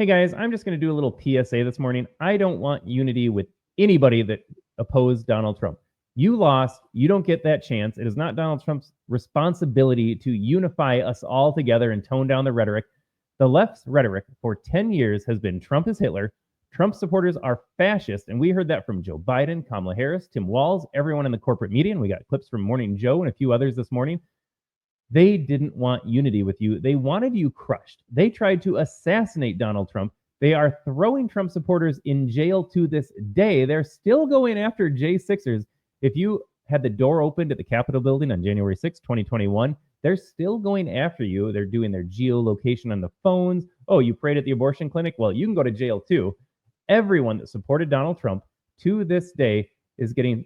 Hey guys, I'm just going to do a little PSA this morning. I don't want unity with anybody that opposed Donald Trump. You lost. You don't get that chance. It is not Donald Trump's responsibility to unify us all together and tone down the rhetoric. The left's rhetoric for 10 years has been Trump is Hitler. Trump supporters are fascist. And we heard that from Joe Biden, Kamala Harris, Tim Walz, everyone in the corporate media. And we got clips from Morning Joe and a few others this morning. They didn't want unity with you. They wanted you crushed. They tried to assassinate Donald Trump. They are throwing Trump supporters in jail to this day. They're still going after J6ers. If you had the door opened at the Capitol building on January 6, 2021, they're still going after you. They're doing their geolocation on the phones. Oh, you prayed at the abortion clinic? Well, you can go to jail too. Everyone that supported Donald Trump to this day is getting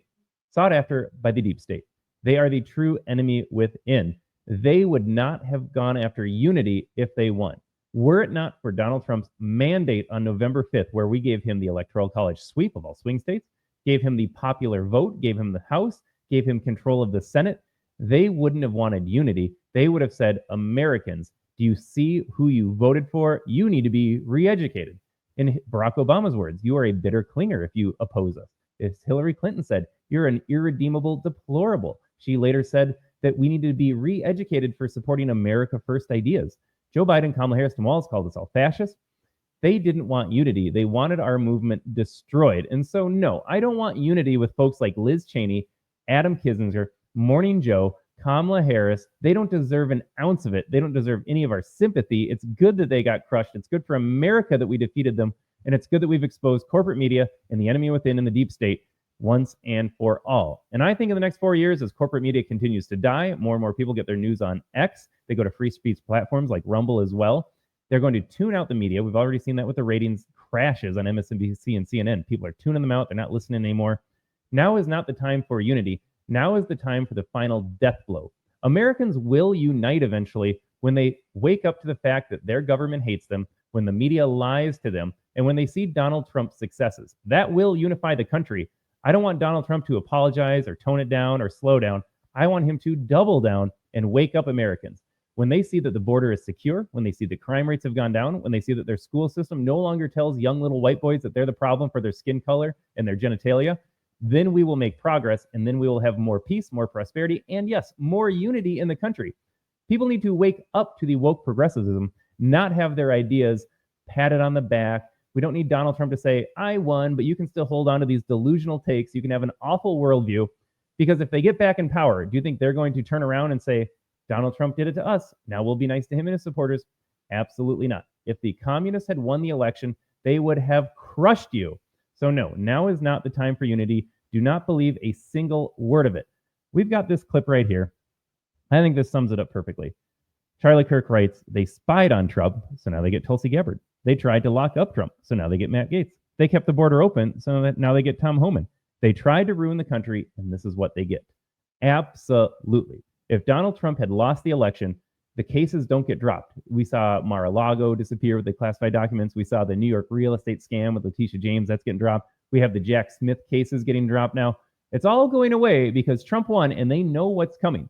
sought after by the deep state. They are the true enemy within. They would not have gone after unity if they won. Were it not for Donald Trump's mandate on November 5th, where we gave him the Electoral College sweep of all swing states, gave him the popular vote, gave him the House, gave him control of the Senate, they wouldn't have wanted unity. They would have said, Americans, do you see who you voted for? You need to be re-educated. In Barack Obama's words, you are a bitter clinger if you oppose us. As Hillary Clinton said, you're an irredeemable deplorable. She later said that we need to be re-educated for supporting America First ideas. Joe Biden, Kamala Harris, Tim Walz called us all fascists. They didn't want unity. They wanted our movement destroyed. And so, no, I don't want unity with folks like Liz Cheney, Adam Kinzinger, Morning Joe, Kamala Harris. They don't deserve an ounce of it. They don't deserve any of our sympathy. It's good that they got crushed. It's good for America that we defeated them. And it's good that we've exposed corporate media and the enemy within and the deep state once and for all. And I think in the next 4 years, as corporate media continues to die, more and more people get their news on X. They go to free speech platforms like Rumble as well. They're going to tune out the media. We've already seen that with the ratings crashes on MSNBC and CNN. People are tuning them out. They're not listening anymore. Now is not the time for unity. Now is the time for the final death blow. Americans will unite eventually when they wake up to the fact that their government hates them, when the media lies to them, and when they see Donald Trump's successes. That will unify the country. I don't want Donald Trump to apologize or tone it down or slow down. I want him to double down and wake up Americans. When they see that the border is secure, when they see the crime rates have gone down, when they see that their school system no longer tells young little white boys that they're the problem for their skin color and their genitalia, then we will make progress, and then we will have more peace, more prosperity, and yes, more unity in the country. People need to wake up to the woke progressivism, not have their ideas patted on the back. We don't need Donald Trump to say, I won, but you can still hold on to these delusional takes. You can have an awful worldview. Because if they get back in power, do you think they're going to turn around and say, Donald Trump did it to us, now we'll be nice to him and his supporters? Absolutely not. If the communists had won the election, they would have crushed you. So no, now is not the time for unity. Do not believe a single word of it. We've got this clip right here. I think this sums it up perfectly. Charlie Kirk writes, they spied on Trump, so now they get Tulsi Gabbard. They tried to lock up Trump, so now they get Matt Gaetz. They kept the border open, so that now they get Tom Homan. They tried to ruin the country, and this is what they get. Absolutely. If Donald Trump had lost the election, the cases don't get dropped. We saw Mar-a-Lago disappear with the classified documents. We saw the New York real estate scam with Letitia James. That's getting dropped. We have the Jack Smith cases getting dropped now. It's all going away because Trump won, and they know what's coming.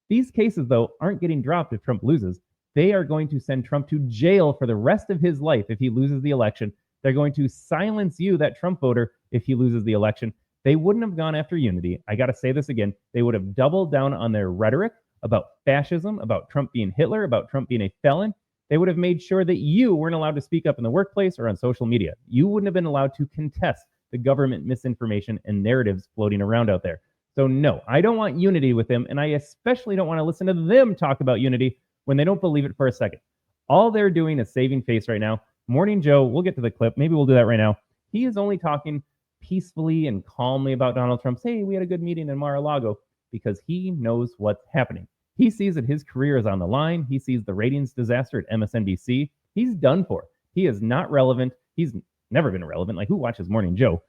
These cases, though, aren't getting dropped if Trump loses. They are going to send Trump to jail for the rest of his life if he loses the election. They're going to silence you, that Trump voter, if he loses the election. They wouldn't have gone after unity. I got to say this again. They would have doubled down on their rhetoric about fascism, about Trump being Hitler, about Trump being a felon. They would have made sure that you weren't allowed to speak up in the workplace or on social media. You wouldn't have been allowed to contest the government misinformation and narratives floating around out there. So no, I don't want unity with them, and I especially don't want to listen to them talk about unity when they don't believe it for a second. All they're doing is saving face right now. Morning Joe, we'll get to the clip. Maybe we'll do that right now. He is only talking peacefully and calmly about Donald Trump. Hey, we had a good meeting in Mar-a-Lago, because he knows what's happening. He sees that his career is on the line. He sees the ratings disaster at MSNBC. He's done for. He is not relevant. He's never been relevant. Like, who watches Morning Joe?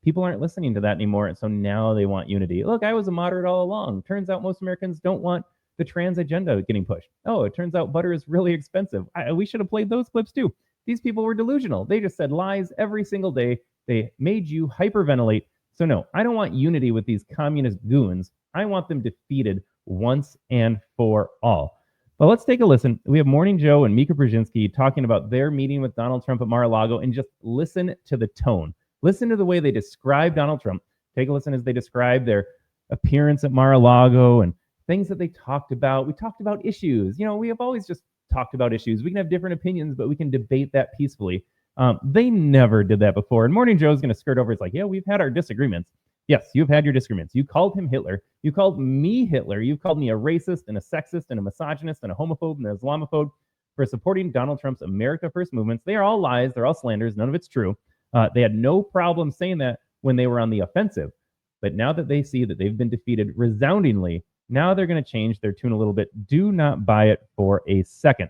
People aren't listening to that anymore, and so now they want unity. Look, I was a moderate all along. Turns out most Americans don't want the trans agenda getting pushed. Oh, it turns out butter is really expensive. We should have played those clips too. These people were delusional. They just said lies every single day. They made you hyperventilate. So no, I don't want unity with these communist goons. I want them defeated once and for all. But let's take a listen. We have Morning Joe and Mika Brzezinski talking about their meeting with Donald Trump at Mar-a-Lago, and just listen to the tone. Listen to the way they describe Donald Trump. Take a listen as they describe their appearance at Mar-a-Lago and things that they talked about. We talked about issues. We have always just talked about issues. We can have different opinions, but we can debate that peacefully. They never did that before. And Morning Joe's going to skirt over. It's like, yeah, we've had our disagreements. Yes, you've had your disagreements. You called him Hitler. You called me Hitler. You've called me a racist and a sexist and a misogynist and a homophobe and an Islamophobe for supporting Donald Trump's America First movements. They are all lies. They're all slanders. None of it's true. They had no problem saying that when they were on the offensive. But now that they see that they've been defeated resoundingly, now they're going to change their tune a little bit. Do not buy it for a second.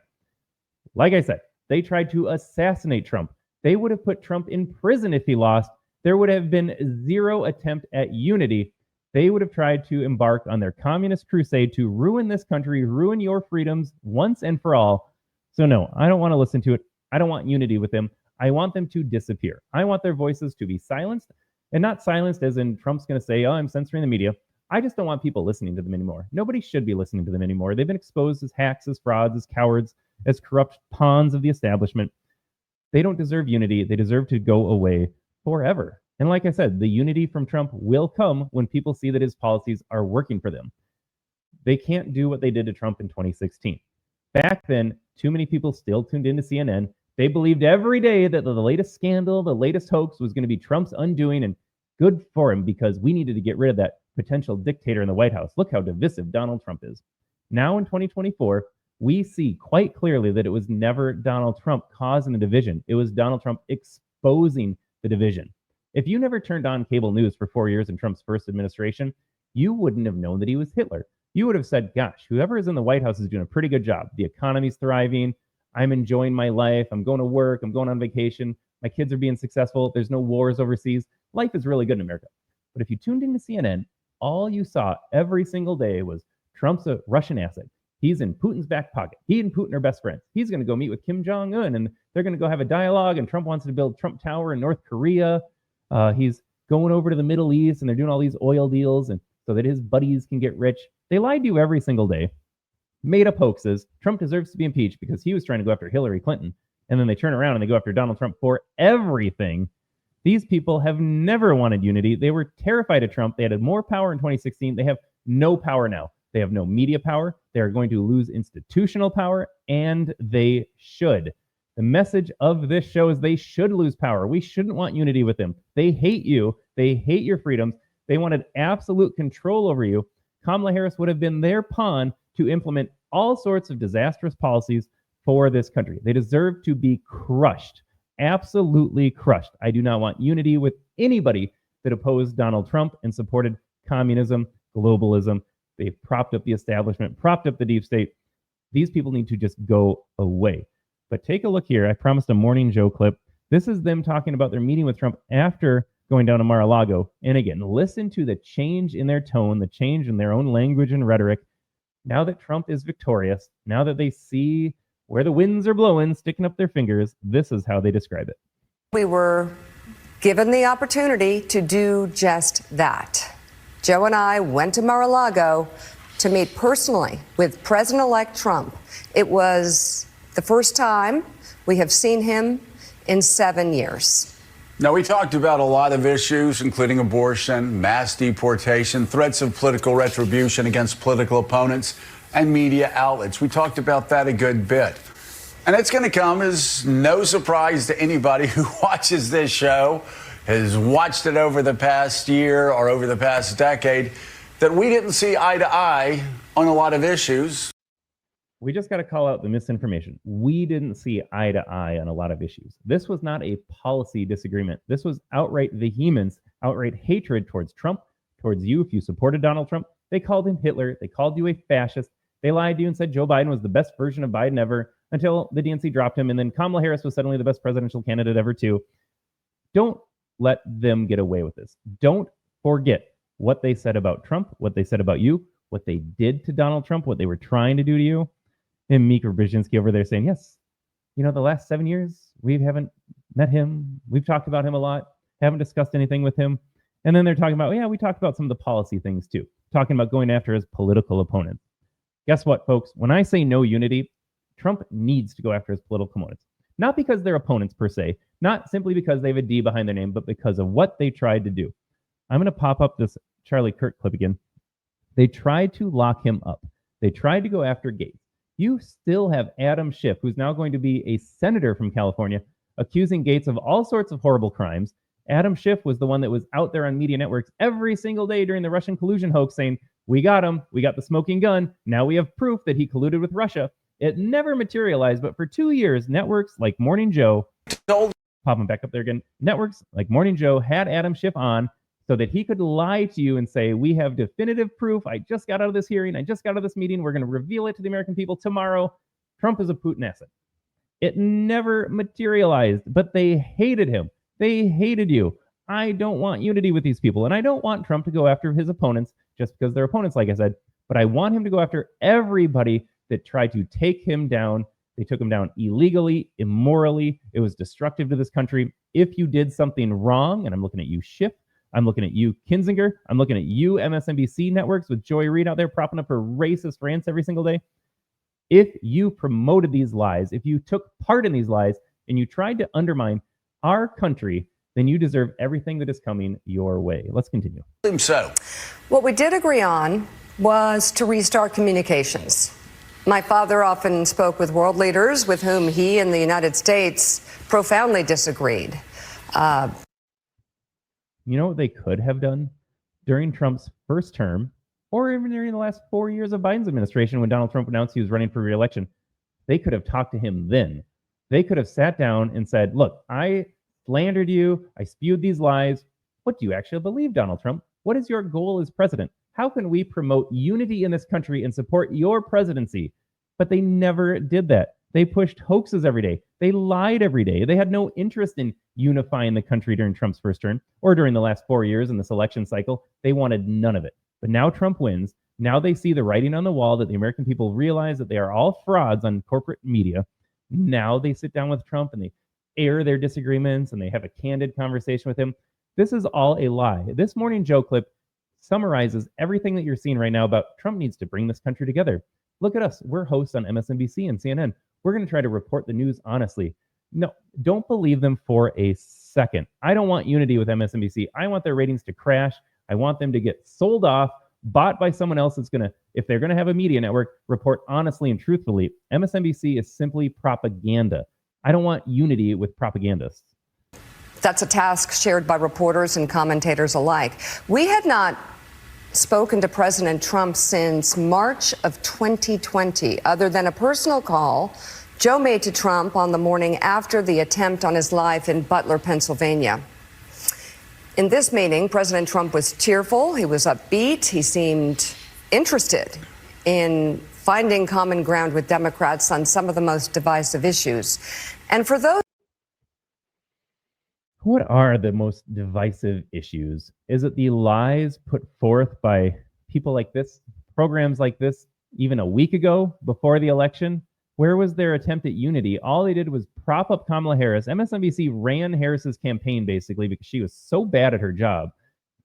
Like I said, they tried to assassinate Trump. They would have put Trump in prison if he lost. There would have been zero attempt at unity. They would have tried to embark on their communist crusade to ruin this country, ruin your freedoms once and for all. So no, I don't want to listen to it. I don't want unity with them. I want them to disappear. I want their voices to be silenced, and not silenced as in Trump's going to say, oh, I'm censoring the media. I just don't want people listening to them anymore. Nobody should be listening to them anymore. They've been exposed as hacks, as frauds, as cowards, as corrupt pawns of the establishment. They don't deserve unity. They deserve to go away forever. And like I said, the unity from Trump will come when people see that his policies are working for them. They can't do what they did to Trump in 2016. Back then, too many people still tuned into CNN. They believed every day that the latest scandal, the latest hoax was going to be Trump's undoing, and good for him because we needed to get rid of that potential dictator in the White House. Look how divisive Donald Trump is. Now in 2024, we see quite clearly that it was never Donald Trump causing the division. It was Donald Trump exposing the division. If you never turned on cable news for 4 years in Trump's first administration, you wouldn't have known that he was Hitler. You would have said, gosh, whoever is in the White House is doing a pretty good job. The economy's thriving. I'm enjoying my life. I'm going to work. I'm going on vacation. My kids are being successful. There's no wars overseas. Life is really good in America. But if you tuned into CNN, all you saw every single day was Trump's a Russian asset. He's in Putin's back pocket. He and Putin are best friends. He's going to go meet with Kim Jong-un, and they're going to go have a dialogue, and Trump wants to build Trump Tower in North Korea. He's going over to the Middle East, and they're doing all these oil deals, and so that his buddies can get rich. They lied to you every single day, made up hoaxes. Trump deserves to be impeached because he was trying to go after Hillary Clinton, and then they turn around and they go after Donald Trump for everything. These people have never wanted unity. They were terrified of Trump. They had more power in 2016. They have no power now. They have no media power. They are going to lose institutional power, and they should. The message of this show is they should lose power. We shouldn't want unity with them. They hate you. They hate your freedoms. They wanted absolute control over you. Kamala Harris would have been their pawn to implement all sorts of disastrous policies for this country. They deserve to be crushed, absolutely crushed. I do not want unity with anybody that opposed Donald Trump and supported communism, globalism. They propped up the establishment, propped up the deep state. These people need to just go away. But take a look here. I promised a Morning Joe clip. This is them talking about their meeting with Trump after going down to Mar-a-Lago. And again, listen to the change in their tone, the change in their own language and rhetoric. Now that Trump is victorious, now that they see where the winds are blowing, sticking up their fingers, this is how they describe it. We were given the opportunity to do just that. Joe and I went to Mar-a-Lago to meet personally with President-elect Trump. It was the first time we have seen him in 7 years. Now, we talked about a lot of issues, including abortion, mass deportation, threats of political retribution against political opponents, and media outlets. We talked about that a good bit. And it's going to come as no surprise to anybody who watches this show, has watched it over the past year or over the past decade, that we didn't see eye to eye on a lot of issues. We just got to call out the misinformation. We didn't see eye to eye on a lot of issues. This was not a policy disagreement. This was outright vehemence, outright hatred towards Trump, towards you if you supported Donald Trump. They called him Hitler. They called you a fascist. They lied to you and said Joe Biden was the best version of Biden ever until the DNC dropped him. And then Kamala Harris was suddenly the best presidential candidate ever too. Don't let them get away with this. Don't forget what they said about Trump, what they said about you, what they did to Donald Trump, what they were trying to do to you. And Mika Brzezinski over there saying, yes, the last 7 years, we haven't met him. We've talked about him a lot, haven't discussed anything with him. And then they're talking about, we talked about some of the policy things too, talking about going after his political opponents. Guess what, folks? When I say no unity, Trump needs to go after his political opponents. Not because they're opponents per se, not simply because they have a D behind their name, but because of what they tried to do. I'm going to pop up this Charlie Kirk clip again. They tried to lock him up. They tried to go after Gates. You still have Adam Schiff, who's now going to be a senator from California, accusing Gates of all sorts of horrible crimes. Adam Schiff was the one that was out there on media networks every single day during the Russian collusion hoax saying, we got him, we got the smoking gun, now we have proof that he colluded with Russia. It never materialized, but for 2 years, networks like Morning Joe, popping back up there again, networks like Morning Joe had Adam Schiff on so that he could lie to you and say, we have definitive proof, I just got out of this hearing, I just got out of this meeting, we're going to reveal it to the American people tomorrow. Trump is a Putin asset. It never materialized, but they hated him. They hated you. I don't want unity with these people, and I don't want Trump to go after his opponents just because they're opponents, like I said, but I want him to go after everybody that tried to take him down. They took him down illegally, immorally. It was destructive to this country. If you did something wrong, and I'm looking at you, Schiff, I'm looking at you, Kinzinger, I'm looking at you, MSNBC networks with Joy Reid out there propping up her racist rants every single day. If you promoted these lies, if you took part in these lies, and you tried to undermine our country, then you deserve everything that is coming your way. Let's continue. So, what we did agree on was to restart communications. My father often spoke with world leaders with whom he and the United States profoundly disagreed. You know what they could have done during Trump's first term, or even during the last 4 years of Biden's administration when Donald Trump announced he was running for re-election? They could have talked to him then. They could have sat down and said, look, I slandered you. I spewed these lies. What do you actually believe, Donald Trump? What is your goal as president? How can we promote unity in this country and support your presidency? But they never did that. They pushed hoaxes every day. They lied every day. They had no interest in unifying the country during Trump's first term or during the last 4 years in this election cycle. They wanted none of it. But now Trump wins. Now they see the writing on the wall that the American people realize that they are all frauds on corporate media. Now they sit down with Trump and they air their disagreements and they have a candid conversation with him. This is all a lie. This Morning Joe clip summarizes everything that you're seeing right now about Trump needs to bring this country together. Look at us. We're hosts on MSNBC and CNN. We're going to try to report the news honestly. No, don't believe them for a second. I don't want unity with MSNBC. I want their ratings to crash. I want them to get sold off, bought by someone else that's going to, if they're going to have a media network, report honestly and truthfully. MSNBC is simply propaganda. I don't want unity with propagandists. That's a task shared by reporters and commentators alike. We had not spoken to President Trump since March of 2020, other than a personal call Joe made to Trump on the morning after the attempt on his life in Butler, Pennsylvania. In this meeting, President Trump was cheerful, he was upbeat, he seemed interested in finding common ground with Democrats on some of the most divisive issues. And for those... What are the most divisive issues? Is it the lies put forth by people like this, programs like this, even a week ago before the election? Where was their attempt at unity? All they did was prop up Kamala Harris. MSNBC ran Harris's campaign basically because she was so bad at her job.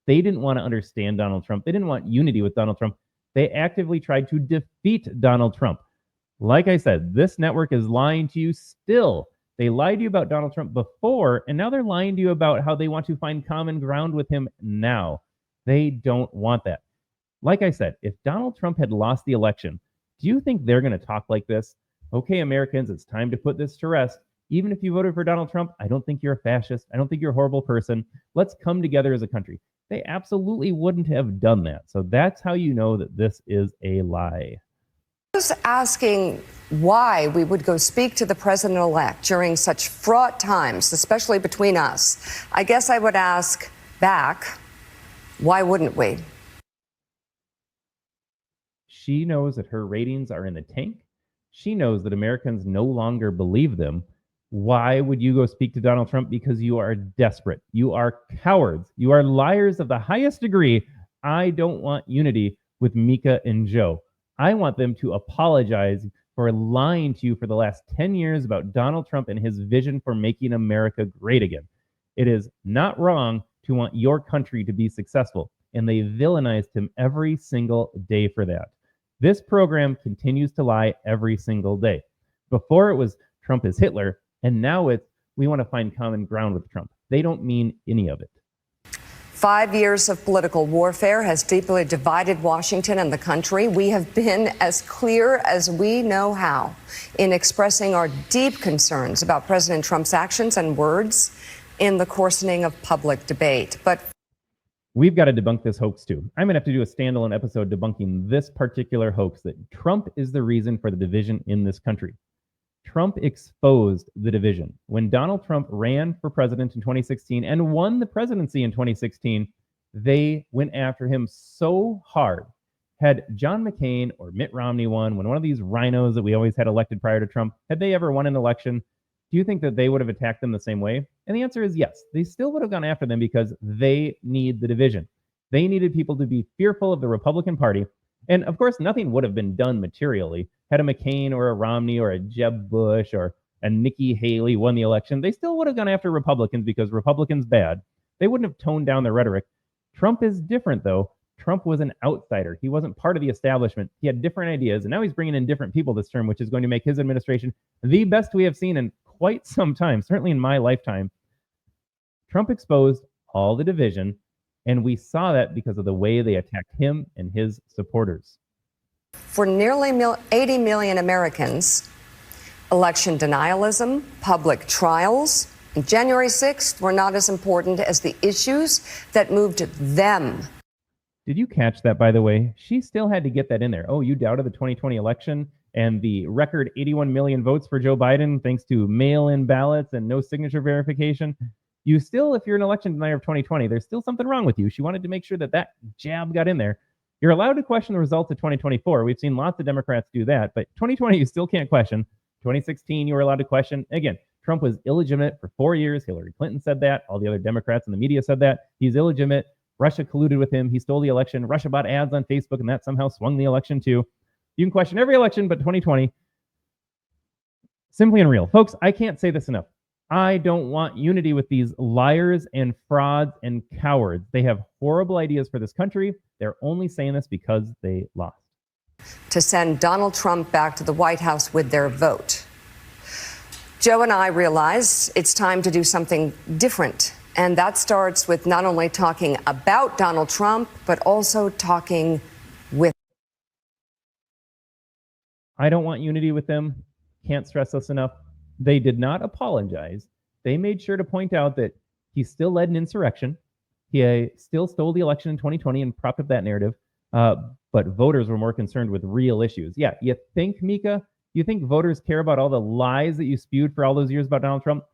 They didn't want to understand Donald Trump. They didn't want unity with Donald Trump. They actively tried to defeat Donald Trump. Like I said, this network is lying to you still. They lied to you about Donald Trump before, and now they're lying to you about how they want to find common ground with him now. They don't want that. Like I said, if Donald Trump had lost the election, do you think they're going to talk like this? Okay, Americans, it's time to put this to rest. Even if you voted for Donald Trump, I don't think you're a fascist. I don't think you're a horrible person. Let's come together as a country. They absolutely wouldn't have done that. So that's how you know that this is a lie. I was asking why we would go speak to the president-elect during such fraught times, especially between us. I guess I would ask back, why wouldn't we? She knows that her ratings are in the tank. She knows that Americans no longer believe them. Why would you go speak to Donald Trump? Because you are desperate. You are cowards. You are liars of the highest degree. I don't want unity with Mika and Joe. I want them to apologize for lying to you for the last 10 years about Donald Trump and his vision for making America great again. It is not wrong to want your country to be successful, and they villainized him every single day for that. This program continues to lie every single day. Before it was Trump is Hitler, and now it's we want to find common ground with Trump. They don't mean any of it. 5 years of political warfare has deeply divided Washington and the country. We have been as clear as we know how in expressing our deep concerns about President Trump's actions and words in the coarsening of public debate. But we've got to debunk this hoax too. I'm going to have to do a standalone episode debunking this particular hoax that Trump is the reason for the division in this country. Trump exposed the division. When Donald Trump ran for president in 2016 and won the presidency in 2016, they went after him so hard. Had John McCain or Mitt Romney won, when one of these rhinos that we always had elected prior to Trump, had they ever won an election, do you think that they would have attacked them the same way? And the answer is yes. They still would have gone after them because they need the division. They needed people to be fearful of the Republican Party. And of course, nothing would have been done materially had a McCain or a Romney or a Jeb Bush or a Nikki Haley won the election. They still would have gone after Republicans because Republicans bad. They wouldn't have toned down their rhetoric. Trump is different, though. Trump was an outsider. He wasn't part of the establishment. He had different ideas, and now he's bringing in different people this term, which is going to make his administration the best we have seen in quite some time, certainly in my lifetime. Trump exposed all the division, and we saw that because of the way they attacked him and his supporters. for nearly 80 million Americans, election denialism, public trials, and January 6th were not as important as the issues that moved them. Did you catch that, by the way? She still had to get that in there. Oh, you doubted the 2020 election and the record 81 million votes for Joe Biden thanks to mail-in ballots and no signature verification. You still, if you're an election denier of 2020, there's still something wrong with you. She wanted to make sure that that jab got in there. You're allowed to question the results of 2024. We've seen lots of Democrats do that, but 2020 you still can't question. 2016 you were allowed to question. Again, Trump was illegitimate for 4 years. Hillary Clinton said that. All the other Democrats in the media said that. He's illegitimate. Russia colluded with him. He stole the election. Russia bought ads on Facebook, and that somehow swung the election too. You can question every election, but 2020, simply unreal. Folks, I can't say this enough. I don't want unity with these liars and frauds and cowards. They have horrible ideas for this country. They're only saying this because they lost. To send Donald Trump back to the White House with their vote. Joe and I realize it's time to do something different. And that starts with not only talking about Donald Trump, but also talking with. I don't want unity with them. Can't stress this enough. They did not apologize. They made sure to point out that he still led an insurrection. He still stole the election in 2020 and propped up that narrative. But voters were more concerned with real issues. Yeah, you think, Mika, you think voters care about all the lies that you spewed for all those years about Donald Trump?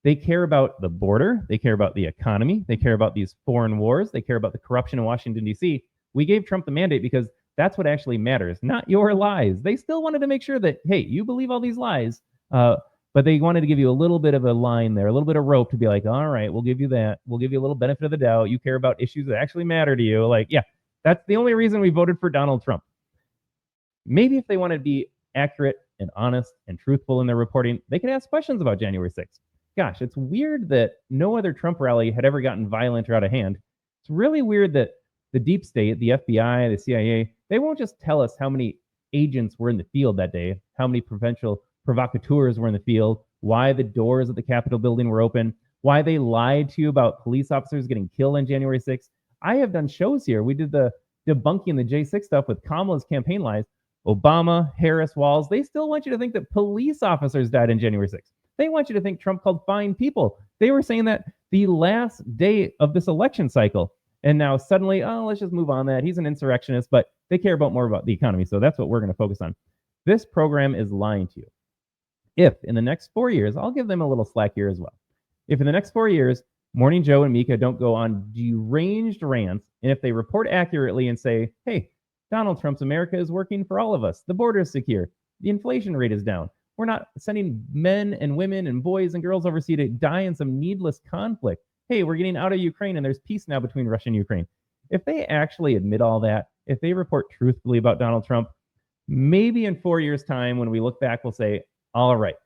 They care about the border. They care about the economy. They care about these foreign wars. They care about the corruption in Washington, D.C. We gave Trump the mandate because that's what actually matters, not your lies. They still wanted to make sure that, hey, you believe all these lies, but they wanted to give you a little bit of a line there, a little bit of rope to be like, all right, we'll give you that. We'll give you a little benefit of the doubt. You care about issues that actually matter to you. Like, yeah, that's the only reason we voted for Donald Trump. Maybe if they want to be accurate and honest and truthful in their reporting, they could ask questions about January 6th. Gosh, it's weird that no other Trump rally had ever gotten violent or out of hand. It's really weird that the deep state, the FBI, the CIA, they won't just tell us how many agents were in the field that day, how many provincial provocateurs were in the field, why the doors of the Capitol building were open, why they lied to you about police officers getting killed on January 6th. I have done shows here. We did the debunking the J6 stuff with Kamala's campaign lies. Obama, Harris, Walz, they still want you to think that police officers died on January 6th. They want you to think Trump called fine people. They were saying that the last day of this election cycle. And now suddenly, oh, let's just move on that. He's an insurrectionist, but they care more about the economy. So that's what we're going to focus on. This program is lying to you. If in the next 4 years, I'll give them a little slack here as well. If in the next 4 years, Morning Joe and Mika don't go on deranged rants, and if they report accurately and say, hey, Donald Trump's America is working for all of us. The border is secure. The inflation rate is down. We're not sending men and women and boys and girls overseas to die in some needless conflict. Hey, we're getting out of Ukraine and there's peace now between Russia and Ukraine. If they actually admit all that, if they report truthfully about Donald Trump, maybe in 4 years' time, when we look back, we'll say, all right.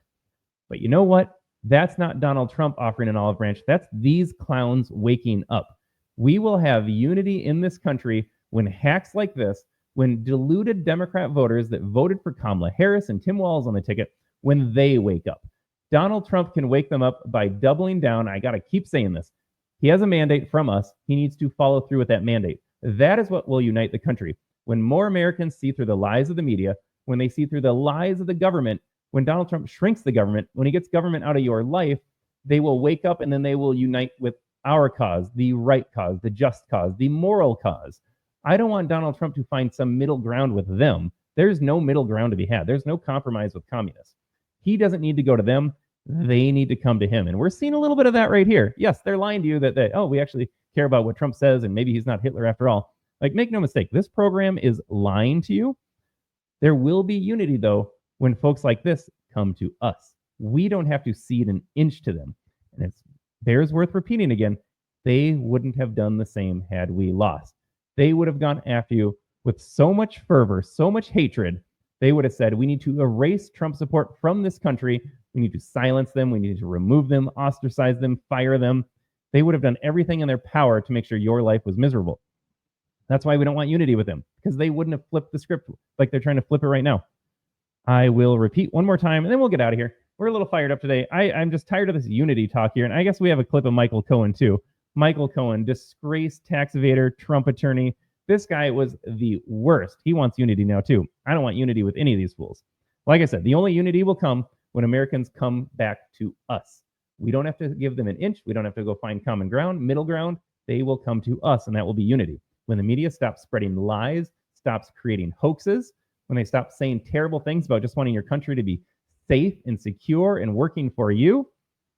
But you know what? That's not Donald Trump offering an olive branch. That's these clowns waking up. We will have unity in this country when hacks like this, when deluded Democrat voters that voted for Kamala Harris and Tim Walz on the ticket, when they wake up. Donald Trump can wake them up by doubling down. I got to keep saying this. He has a mandate from us. He needs to follow through with that mandate. That is what will unite the country. When more Americans see through the lies of the media, when they see through the lies of the government, when Donald Trump shrinks the government, when he gets government out of your life, they will wake up and then they will unite with our cause, the right cause, the just cause, the moral cause. I don't want Donald Trump to find some middle ground with them. There's no middle ground to be had. There's no compromise with communists. He doesn't need to go to them. They need to come to him. And we're seeing a little bit of that right here. Yes, they're lying to you that oh, we actually care about what Trump says and maybe he's not Hitler after all. Like, make no mistake, this program is lying to you. There will be unity, though, when folks like this come to us. We don't have to cede an inch to them. And it bears worth repeating again, they wouldn't have done the same had we lost. They would have gone after you with so much fervor, so much hatred. They would have said, we need to erase Trump support from this country. We need to silence them. We need to remove them, ostracize them, fire them. They would have done everything in their power to make sure your life was miserable. That's why we don't want unity with them, because they wouldn't have flipped the script like they're trying to flip it right now. I will repeat one more time, and then we'll get out of here. We're a little fired up today. I'm just tired of this unity talk here, and I guess we have a clip of Michael Cohen, too. Michael Cohen, disgraced tax evader, Trump attorney. This guy was the worst. He wants unity now, too. I don't want unity with any of these fools. Like I said, the only unity will come when Americans come back to us. We don't have to give them an inch. We don't have to go find common ground, middle ground. They will come to us, and that will be unity. When the media stops spreading lies, stops creating hoaxes, when they stop saying terrible things about just wanting your country to be safe and secure and working for you,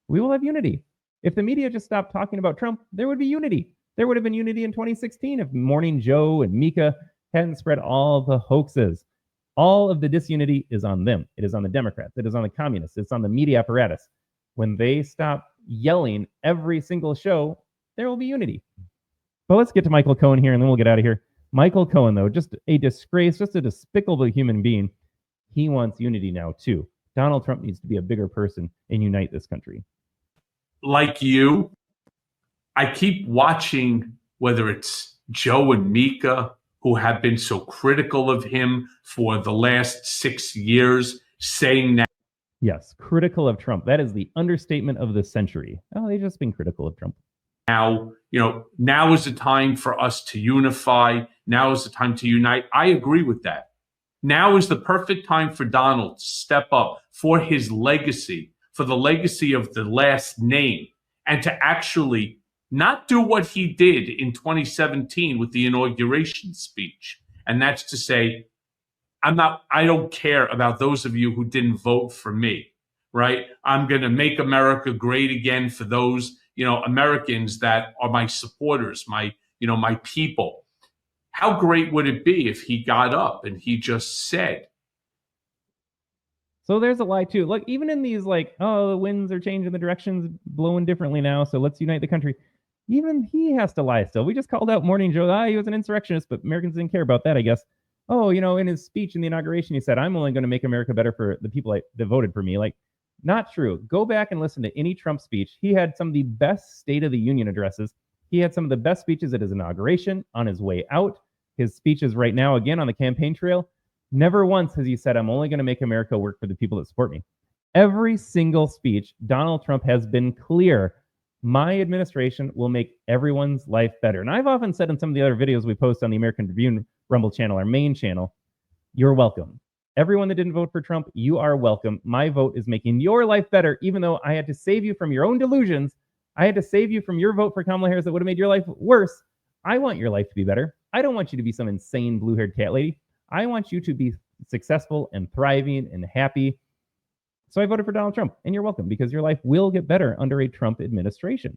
we will have unity. If the media just stopped talking about Trump, there would be unity. There would have been unity in 2016 if Morning Joe and Mika hadn't spread all the hoaxes. All of the disunity is on them. It is on the Democrats. It is on the communists. It's on the media apparatus. When they stop yelling every single show, there will be unity. But let's get to Michael Cohen here, and then we'll get out of here. Michael Cohen, though, just a disgrace, just a despicable human being. He wants unity now, too. Donald Trump needs to be a bigger person and unite this country. Like you, I keep watching whether it's Joe and Mika, who have been so critical of him for the last 6 years, saying that. Yes, critical of Trump. That is the understatement of the century. Oh, they've just been critical of Trump. Now, now is the time for us to unify. Now is the time to unite. I agree with that. Now is the perfect time for Donald to step up for his legacy, for the legacy of the last name, and to actually not do what he did in 2017 with the inauguration speech. And that's to say, I don't care about those of you who didn't vote for me, right? I'm going to make America great again for those, Americans that are my supporters, my people. How great would it be if he got up and he just said. So there's a lie too. Like, even in these, the winds are changing, the directions blowing differently now, so let's unite the country. Even he has to lie still. We just called out Morning Joe. He was an insurrectionist, but Americans didn't care about that, I guess. Oh, in his speech in the inauguration, he said, I'm only going to make America better for the people that voted for me. Not true. Go back and listen to any Trump speech. He had some of the best State of the Union addresses. He had some of the best speeches at his inauguration, on his way out, his speeches right now, again, on the campaign trail. Never once has he said, I'm only going to make America work for the people that support me. Every single speech, Donald Trump has been clear. My administration will make everyone's life better. And I've often said in some of the other videos we post on the American Tribune Rumble channel, our main channel, you're welcome. Everyone that didn't vote for Trump, you are welcome. My vote is making your life better, even though I had to save you from your own delusions. I had to save you from your vote for Kamala Harris that would have made your life worse. I want your life to be better. I don't want you to be some insane blue-haired cat lady. I want you to be successful and thriving and happy. So I voted for Donald Trump, and you're welcome, because your life will get better under a Trump administration.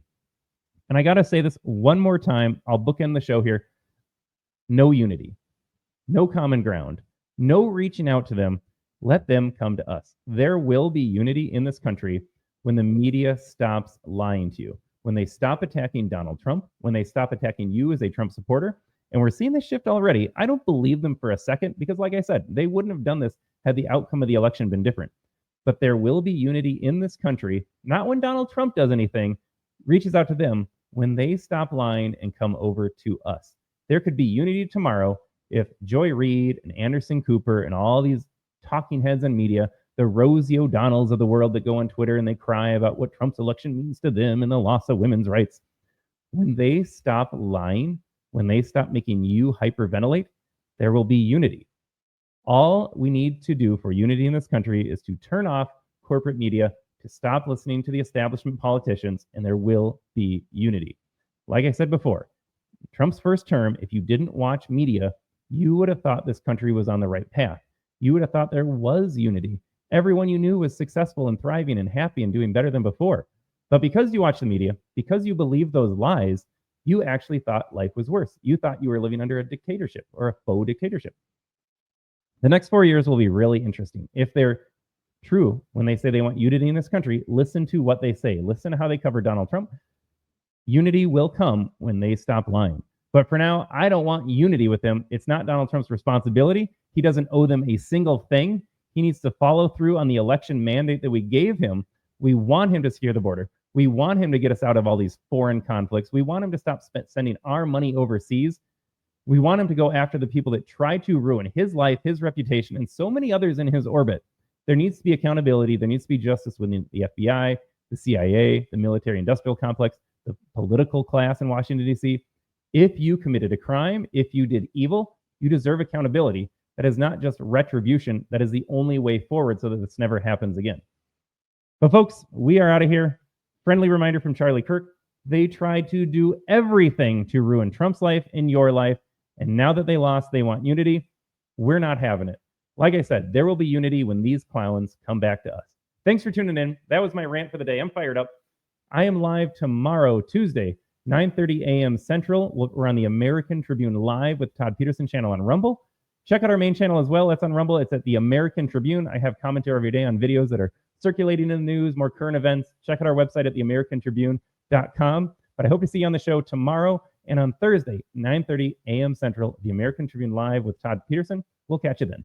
And I got to say this one more time. I'll bookend the show here. No unity, no common ground, no reaching out to them. Let them come to us. There will be unity in this country when the media stops lying to you, when they stop attacking Donald Trump, when they stop attacking you as a Trump supporter. And we're seeing this shift already. I don't believe them for a second, because like I said, they wouldn't have done this had the outcome of the election been different. But there will be unity in this country, not when Donald Trump does anything, reaches out to them, when they stop lying and come over to us. There could be unity tomorrow if Joy Reid and Anderson Cooper and all these talking heads in media, the Rosie O'Donnells of the world that go on Twitter and they cry about what Trump's election means to them and the loss of women's rights, when they stop lying, when they stop making you hyperventilate, there will be unity. All we need to do for unity in this country is to turn off corporate media, to stop listening to the establishment politicians, and there will be unity. Like I said before, Trump's first term, if you didn't watch media, you would have thought this country was on the right path. You would have thought there was unity. Everyone you knew was successful and thriving and happy and doing better than before. But because you watched the media, because you believed those lies, you actually thought life was worse. You thought you were living under a dictatorship or a faux dictatorship. The next 4 years will be really interesting. If they're true when they say they want unity in this country, listen to what they say. Listen to how they cover Donald Trump. Unity will come when they stop lying. But for now, I don't want unity with them. It's not Donald Trump's responsibility. He doesn't owe them a single thing. He needs to follow through on the election mandate that we gave him. We want him to secure the border. We want him to get us out of all these foreign conflicts. We want him to stop sending our money overseas. We want him to go after the people that try to ruin his life, his reputation, and so many others in his orbit. There needs to be accountability. There needs to be justice within the FBI, the CIA, the military-industrial complex, the political class in Washington, D.C. If you committed a crime, if you did evil, you deserve accountability. That is not just retribution. That is the only way forward so that this never happens again. But folks, we are out of here. Friendly reminder from Charlie Kirk. They tried to do everything to ruin Trump's life and your life. And now that they lost, they want unity. We're not having it. Like I said, there will be unity when these clowns come back to us. Thanks for tuning in. That was my rant for the day. I'm fired up. I am live tomorrow, Tuesday, 9:30 a.m. Central. We're on the American Tribune Live with Todd Peterson channel on Rumble. Check out our main channel as well. That's on Rumble. It's at the American Tribune. I have commentary every day on videos that are circulating in the news, more current events. Check out our website at theamericantribune.com. But I hope to see you on the show tomorrow and on Thursday, 9:30 a.m. Central, the American Tribune Live with Todd Peterson. We'll catch you then.